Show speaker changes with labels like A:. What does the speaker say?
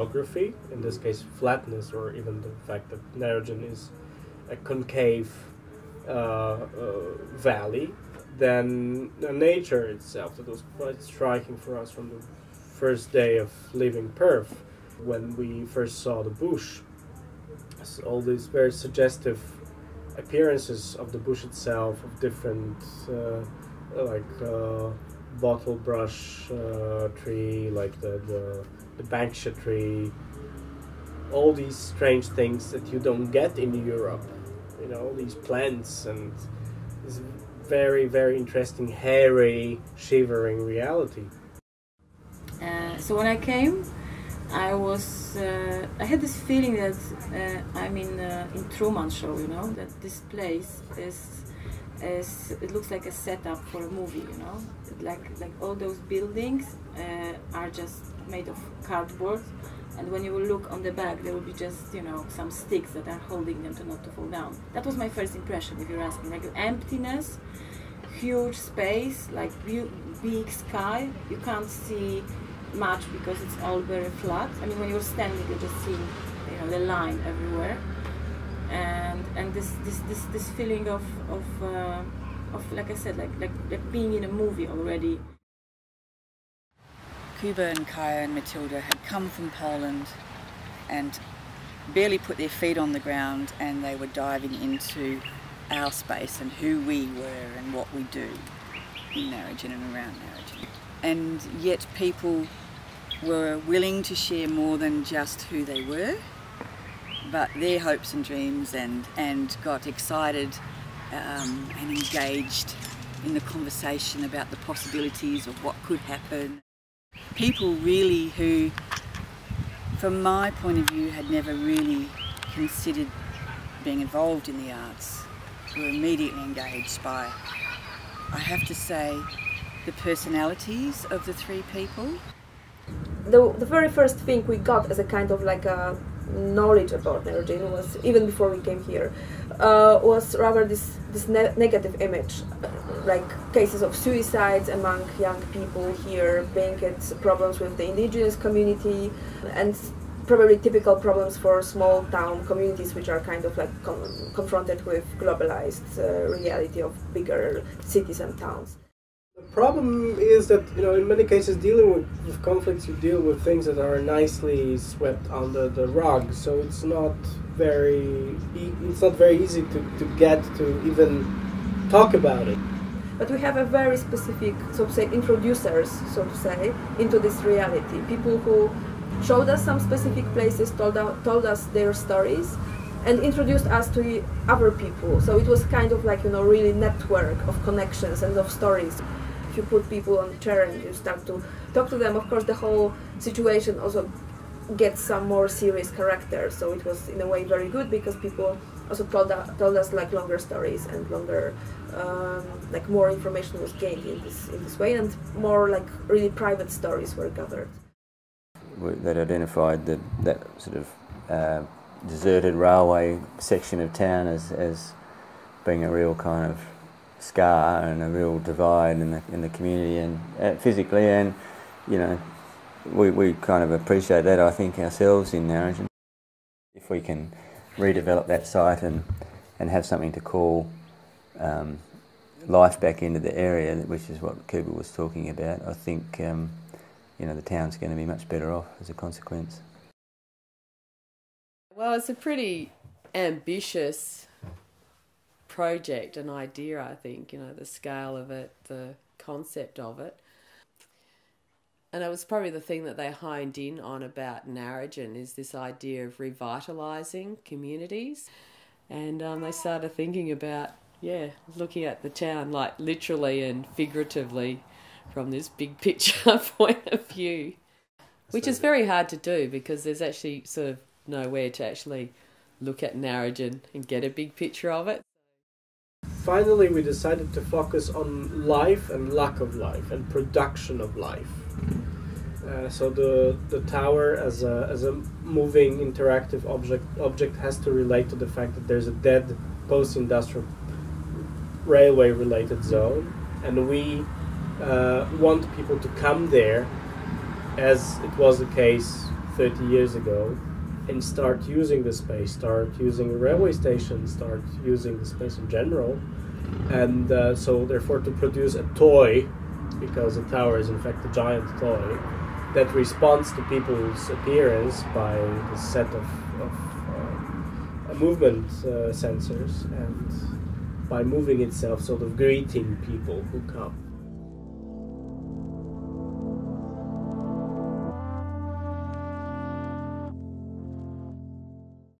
A: geography, in this case flatness, or even the fact that Narrogin is a concave valley, than nature itself. That was quite striking for us from the first day of leaving Perth, when we first saw the bush. So all these very suggestive appearances of the bush itself, of different bottle brush tree, like the Banksia tree, all these strange things that you don't get in Europe, you know, these plants and this very, very interesting, hairy, shivering reality.
B: So when I came, I had this feeling that I'm in Truman Show, you know, that this place is it looks like a setup for a movie, you know, like all those buildings are just made of cardboard, and when you will look on the back, there will be just, you know, some sticks that are holding them to not to fall down. That was my first impression, if you're asking, like emptiness, huge space, like big sky. You can't see much because it's all very flat. I mean, when you're standing, you're just seeing, you know, the line everywhere, and this feeling of like I said, like being in a movie already.
C: Kuba and Kaja and Matilda had come from Poland and barely put their feet on the ground, and they were diving into our space and who we were and what we do in Narrogin and around Narrogin. And yet people were willing to share more than just who they were, but their hopes and dreams, and got excited and engaged in the conversation about the possibilities of what could happen. People really who, from my point of view, had never really considered being involved in the arts, were immediately engaged by, I have to say, the personalities of the three people.
D: The very first thing we got as a kind of like a knowledge about Narrogin was, even before we came here, was rather this negative image, like cases of suicides among young people here, being it problems with the indigenous community, and probably typical problems for small town communities which are kind of like confronted with globalized reality of bigger cities and towns.
A: The problem is that, you know, in many cases dealing with conflicts, you deal with things that are nicely swept under the rug, so it's not very easy to get to even talk about it.
D: But we have a very specific, so to say, introducers, so to say, into this reality. People who showed us some specific places, told us their stories, and introduced us to other people. So it was kind of like, you know, really network of connections and of stories. If you put people on a chair and you start to talk to them, of course the whole situation also gets some more serious character. So it was in a way very good, because people also told us like longer stories, and longer, like more information was gained in this way, and more like really private stories were gathered.
E: That identified that sort of deserted railway section of town as being a real kind of scar and a real divide in the community, and physically, and you know, we kind of appreciate that, I think, ourselves in Narrogin. If we can redevelop that site and have something to call life back into the area, which is what Kuba was talking about, I think you know, the town's going to be much better off as a consequence.
F: Well, it's a pretty ambitious project, an idea, I think, you know, the scale of it, the concept of it. And it was probably the thing that they honed in on about Narrogin, is this idea of revitalising communities. And they started thinking about, looking at the town like literally and figuratively from this big picture point of view, which is very hard to do, because there's actually sort of nowhere to actually look at Narrogin and get a big picture of it.
A: Finally, we decided to focus on life and lack of life and production of life. So the tower as a moving interactive object has to relate to the fact that there's a dead post-industrial railway related zone, and we want people to come there, as it was the case 30 years ago and start using the space, start using the railway station, start using the space in general. And so therefore to produce a toy, because a tower is in fact a giant toy, that responds to people's appearance by the set of movement sensors, and by moving itself, sort of greeting people who come.